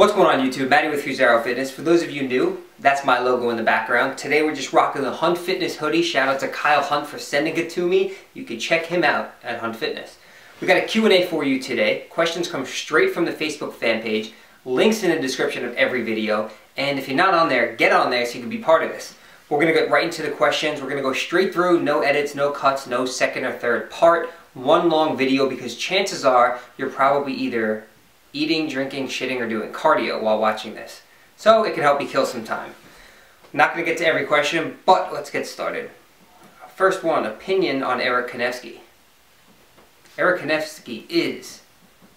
What's going on YouTube? Matty with FusaroFitness. For those of you new, that's my logo in the background. Today we're just rocking the Hunt Fitness hoodie. Shout out to Kyle Hunt for sending it to me. You can check him out at Hunt Fitness. We got a Q&A for you today. Questions come straight from the Facebook fan page. Links in the description of every video. And if you're not on there, get on there so you can be part of this. We're going to get right into the questions. We're going to go straight through, no edits, no cuts, no second or third part. One long video because chances are you're probably either eating, drinking, shitting, or doing cardio while watching this. So it can help you kill some time. I'm not going to get to every question, but let's get started. First one, opinion on Eric Kanefsky. Eric Kanefsky is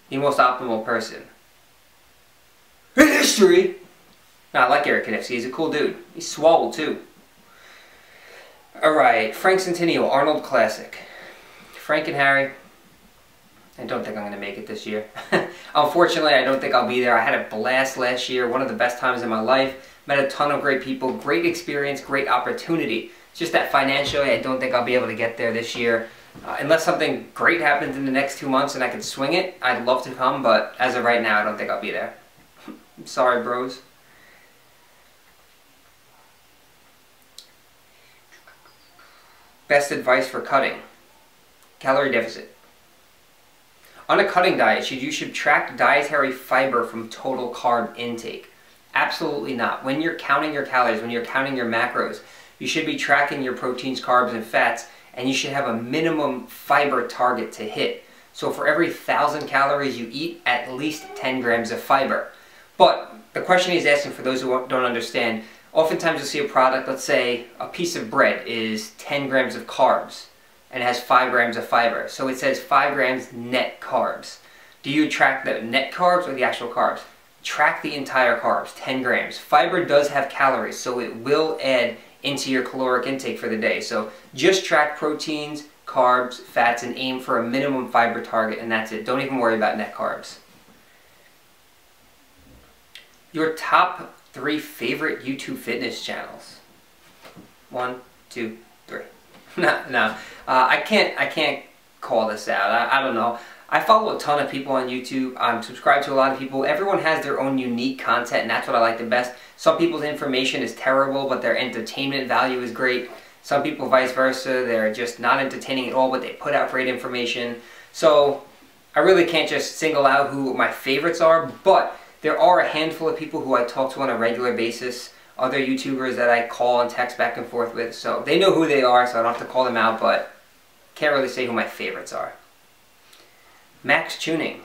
the most optimal person in history. No, I like Eric Kanefsky. He's a cool dude. He's swole too. Alright, Frank Centennial, Arnold Classic. Frank and Harry, I don't think I'm going to make it this year. Unfortunately, I don't think I'll be there. I had a blast last year, one of the best times in my life. Met a ton of great people, great experience, great opportunity. It's just that financially, I don't think I'll be able to get there this year. Unless something great happens in the next 2 months and I can swing it, I'd love to come, but as of right now, I don't think I'll be there. I'm sorry, bros. Best advice for cutting. Calorie deficit. On a cutting diet, you should track dietary fiber from total carb intake. Absolutely not. When you're counting your calories, when you're counting your macros, you should be tracking your proteins, carbs, and fats, and you should have a minimum fiber target to hit. So for every 1,000 calories you eat, at least 10 grams of fiber. But the question he's asking, for those who don't understand, oftentimes you'll see a product, let's say a piece of bread is 10 grams of carbs and it has 5 grams of fiber. So it says 5 grams net carbs. Do you track the net carbs or the actual carbs? Track the entire carbs, 10 grams. Fiber does have calories, so it will add into your caloric intake for the day. So just track proteins, carbs, fats, and aim for a minimum fiber target, and that's it. Don't even worry about net carbs. Your top 3 favorite YouTube fitness channels. 1, 2, 3. No. I can't call this out. I don't know. I follow a ton of people on YouTube. I'm subscribed to a lot of people. Everyone has their own unique content, and that's what I like the best. Some people's information is terrible, but their entertainment value is great. Some people, vice versa, they're just not entertaining at all, but they put out great information. So I really can't just single out who my favorites are, but there are a handful of people who I talk to on a regular basis, other YouTubers that I call and text back and forth with, so they know who they are, so I don't have to call them out, but can't really say who my favorites are. Max Tuning.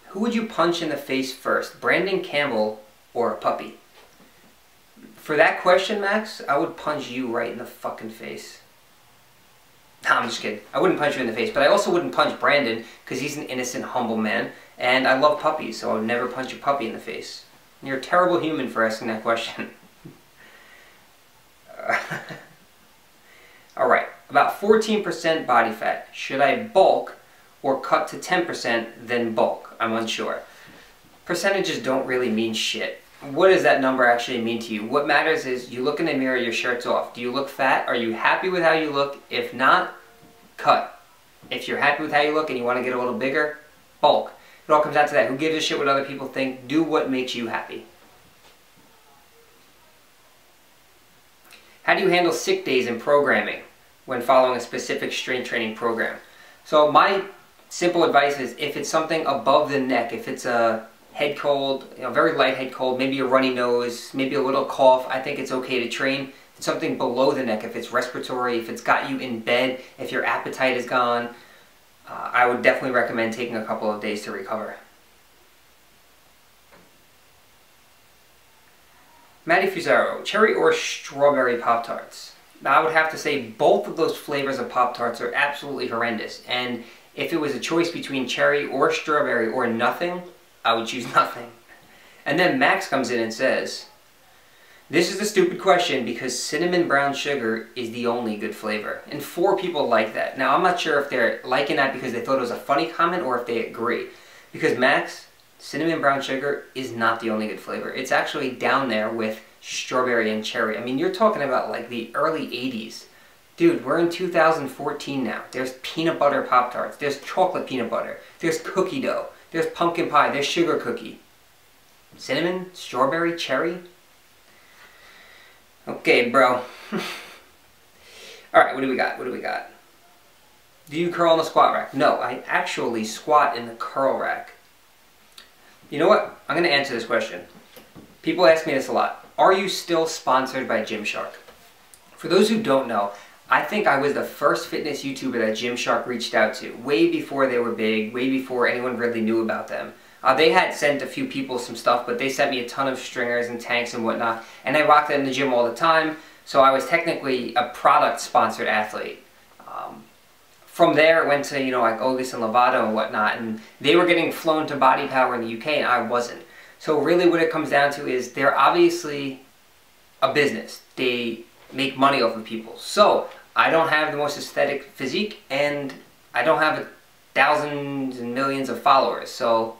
Who would you punch in the face first, Brandon Campbell or a puppy? For that question, Max, I would punch you right in the fucking face. Nah, I'm just kidding. I wouldn't punch you in the face, but I also wouldn't punch Brandon because he's an innocent, humble man, and I love puppies, so I would never punch a puppy in the face. You're a terrible human for asking that question. Alright, about 14% body fat. Should I bulk or cut to 10% then bulk? I'm unsure. Percentages don't really mean shit. What does that number actually mean to you? What matters is you look in the mirror, your shirt's off. Do you look fat? Are you happy with how you look? If not, cut. If you're happy with how you look and you want to get a little bigger, bulk. It all comes down to that. Who gives a shit what other people think? Do what makes you happy. How do you handle sick days in programming when following a specific strength training program? So my simple advice is if it's something above the neck, if it's a head cold, very light head cold, maybe a runny nose, maybe a little cough, I think it's okay to train. If it's something below the neck, if it's respiratory, if it's got you in bed, if your appetite is gone, I would definitely recommend taking a couple of days to recover. Matty Fusaro, cherry or strawberry Pop-Tarts? Now I would have to say both of those flavors of Pop-Tarts are absolutely horrendous, and if it was a choice between cherry or strawberry or nothing, I would choose nothing. And then Max comes in and says, this is a stupid question because cinnamon brown sugar is the only good flavor. And 4 people like that. Now I'm not sure if they're liking that because they thought it was a funny comment or if they agree. Because Max, cinnamon brown sugar is not the only good flavor. It's actually down there with strawberry and cherry. I mean, you're talking about like the early 80s. Dude, we're in 2014 now. There's peanut butter Pop-Tarts. There's chocolate peanut butter. There's cookie dough. There's pumpkin pie. There's sugar cookie. cinnamon, strawberry, cherry. Okay, bro. Alright, what do we got? What do we got? Do you curl on the squat rack? No, I actually squat in the curl rack. You know what? I'm going to answer this question. People ask me this a lot. Are you still sponsored by Gymshark? For those who don't know, I think I was the first fitness YouTuber that Gymshark reached out to, way before they were big, way before anyone really knew about them. They had sent a few people some stuff, but they sent me a ton of stringers and tanks and whatnot, and I rocked it in the gym all the time, so I was technically a product-sponsored athlete. From there, it went to, you know, like August and Lovato and whatnot, and they were getting flown to Body Power in the UK, and I wasn't. So really what it comes down to is they're obviously a business. They make money off of people. So I don't have the most aesthetic physique, and I don't have thousands and millions of followers. So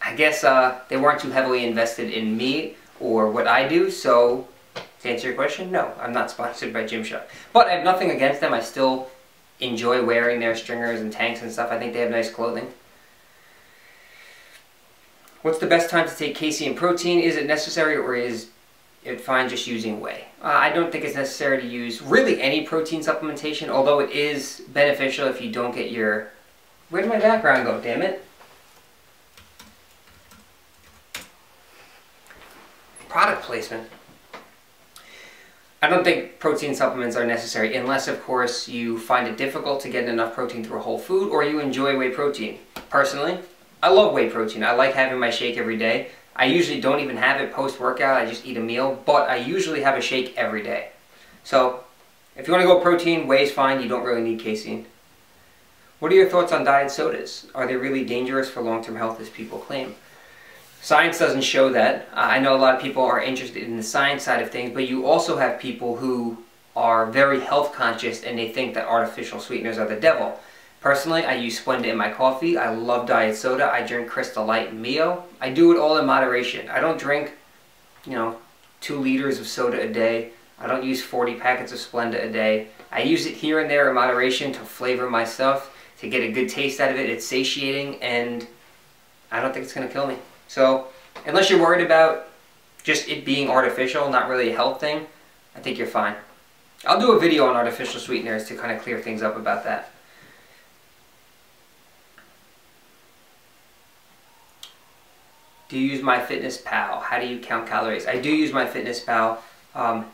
I guess they weren't too heavily invested in me or what I do. So to answer your question, no, I'm not sponsored by Gymshark. But I have nothing against them. I still enjoy wearing their stringers and tanks and stuff. I think they have nice clothing. What's the best time to take casein protein? Is it necessary, or is it fine just using whey? I don't think it's necessary to use really any protein supplementation, although it is beneficial if you don't get your... Where did my background go, damn it? Product placement. I don't think protein supplements are necessary unless, of course, you find it difficult to get enough protein through a whole food, or you enjoy whey protein. Personally, I love whey protein. I like having my shake every day. I usually don't even have it post-workout. I just eat a meal, but I usually have a shake every day. So if you want to go protein, whey is fine. You don't really need casein. What are your thoughts on diet sodas? Are they really dangerous for long-term health as people claim? Science doesn't show that. I know a lot of people are interested in the science side of things, but you also have people who are very health conscious and they think that artificial sweeteners are the devil. Personally, I use Splenda in my coffee. I love diet soda. I drink Crystal Light and Mio. I do it all in moderation. I don't drink, 2 liters of soda a day. I don't use 40 packets of Splenda a day. I use it here and there in moderation to flavor my stuff, to get a good taste out of it. It's satiating, and I don't think it's going to kill me. So, unless you're worried about just it being artificial, not really a health thing, I think you're fine. I'll do a video on artificial sweeteners to kind of clear things up about that. Do you use MyFitnessPal? How do you count calories? I do use MyFitnessPal.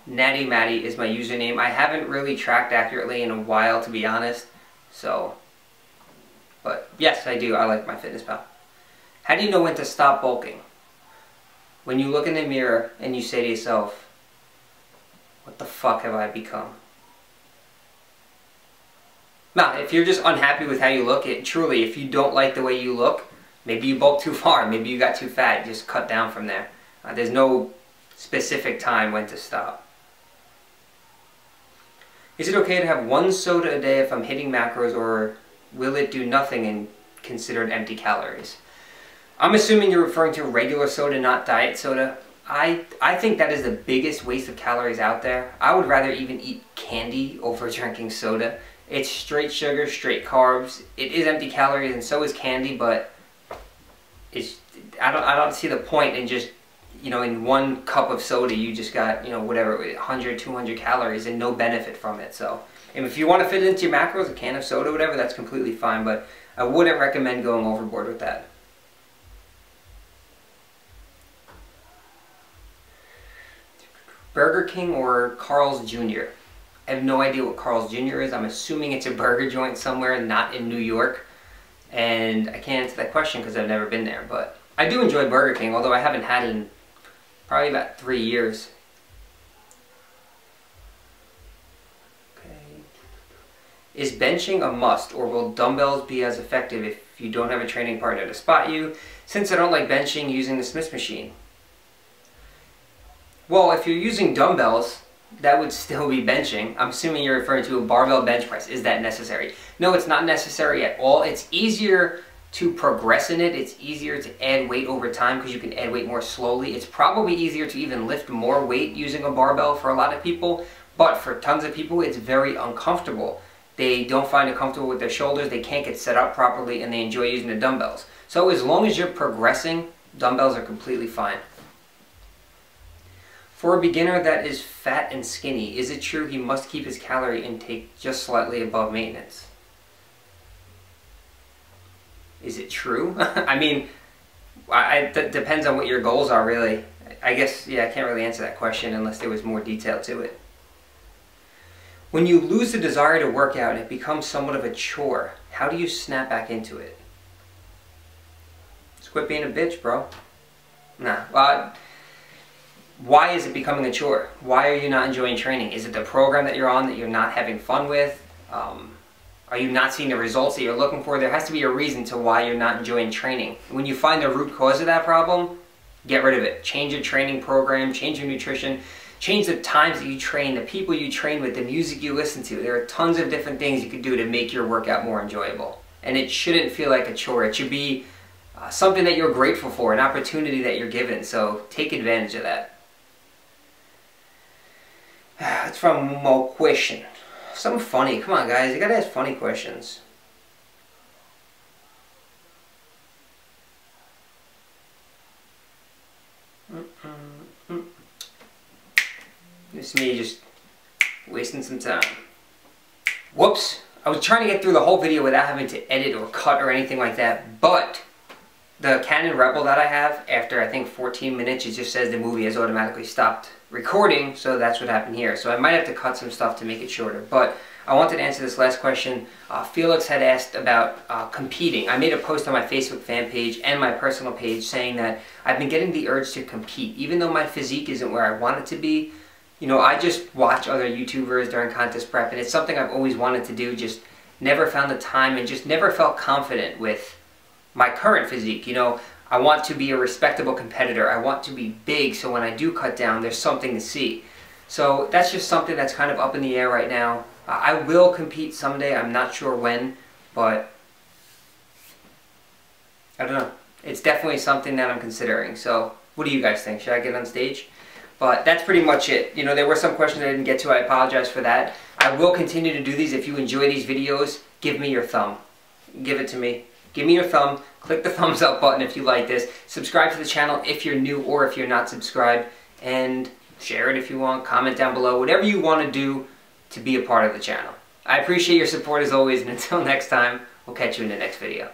Natty Matty is my username. I haven't really tracked accurately in a while, to be honest. So, but yes, I do. I like MyFitnessPal. How do you know when to stop bulking? When you look in the mirror and you say to yourself, what the fuck have I become? Now, if you're just unhappy with how you look, truly, if you don't like the way you look, maybe you bulked too far, maybe you got too fat, just cut down from there. There's no specific time when to stop. Is it okay to have 1 soda a day if I'm hitting macros, or will it do nothing and considered empty calories? I'm assuming you're referring to regular soda, not diet soda. I think that is the biggest waste of calories out there. I would rather even eat candy over drinking soda. It's straight sugar, straight carbs. It is empty calories, and so is candy, but I don't see the point in just, in 1 cup of soda you just got, whatever, 100, 200 calories and no benefit from it. So, and if you want to fit it into your macros, a can of soda, whatever, that's completely fine, but I wouldn't recommend going overboard with that. Burger King or Carl's Jr.? I have no idea what Carl's Jr. is. I'm assuming it's a burger joint somewhere, not in New York. And I can't answer that question because I've never been there. But I do enjoy Burger King, although I haven't had it in probably about 3 years. Okay. Is benching a must, or will dumbbells be as effective if you don't have a training partner to spot you? Since I don't like benching using the Smith machine. Well, if you're using dumbbells, that would still be benching. I'm assuming you're referring to a barbell bench press. Is that necessary? No, it's not necessary at all. It's easier to progress in it. It's easier to add weight over time because you can add weight more slowly. It's probably easier to even lift more weight using a barbell for a lot of people, but for tons of people, it's very uncomfortable. They don't find it comfortable with their shoulders, they can't get set up properly, and they enjoy using the dumbbells. So as long as you're progressing Dumbbells are completely fine. For a beginner that is fat and skinny, is it true he must keep his calorie intake just slightly above maintenance? Is it true? I mean, that depends on what your goals are, really. I guess, yeah, I can't really answer that question unless there was more detail to it. When you lose the desire to work out and it becomes somewhat of a chore, how do you snap back into it? Just quit being a bitch, bro. Nah. Why is it becoming a chore? Why are you not enjoying training? Is it the program that you're on that you're not having fun with? Are you not seeing the results that you're looking for? There has to be a reason to why you're not enjoying training. When you find the root cause of that problem, get rid of it. Change your training program, change your nutrition, change the times that you train, the people you train with, the music you listen to. There are tons of different things you could do to make your workout more enjoyable. And it shouldn't feel like a chore. It should be something that you're grateful for, an opportunity that you're given. So take advantage of that. It's from Mo Question. Something funny. Come on, guys. You gotta ask funny questions. It's me just wasting some time. Whoops. I was trying to get through the whole video without having to edit or cut or anything like that, but the Canon Rebel that I have, after I think 14 minutes, it just says the movie has automatically stopped recording, so that's what happened here. So I might have to cut some stuff to make it shorter, but I wanted to answer this last question. Felix had asked about competing. I made a post on my Facebook fan page and my personal page saying that I've been getting the urge to compete. Even though my physique isn't where I want it to be, you know, I just watch other YouTubers during contest prep, and it's something I've always wanted to do, just never found the time and just never felt confident with my current physique. You know, I want to be a respectable competitor. I want to be big, so when I do cut down, there's something to see. So that's just something that's kind of up in the air right now. I will compete someday. I'm not sure when, but I don't know. It's definitely something that I'm considering. So what do you guys think? Should I get on stage? But that's pretty much it. You know, there were some questions I didn't get to. I apologize for that. I will continue to do these. If you enjoy these videos, give me your thumb. Give it to me. Give me your thumb. Click the thumbs up button if you like this. Subscribe to the channel if you're new or if you're not subscribed. And share it if you want. Comment down below. Whatever you want to do to be a part of the channel. I appreciate your support as always. And until next time, we'll catch you in the next video.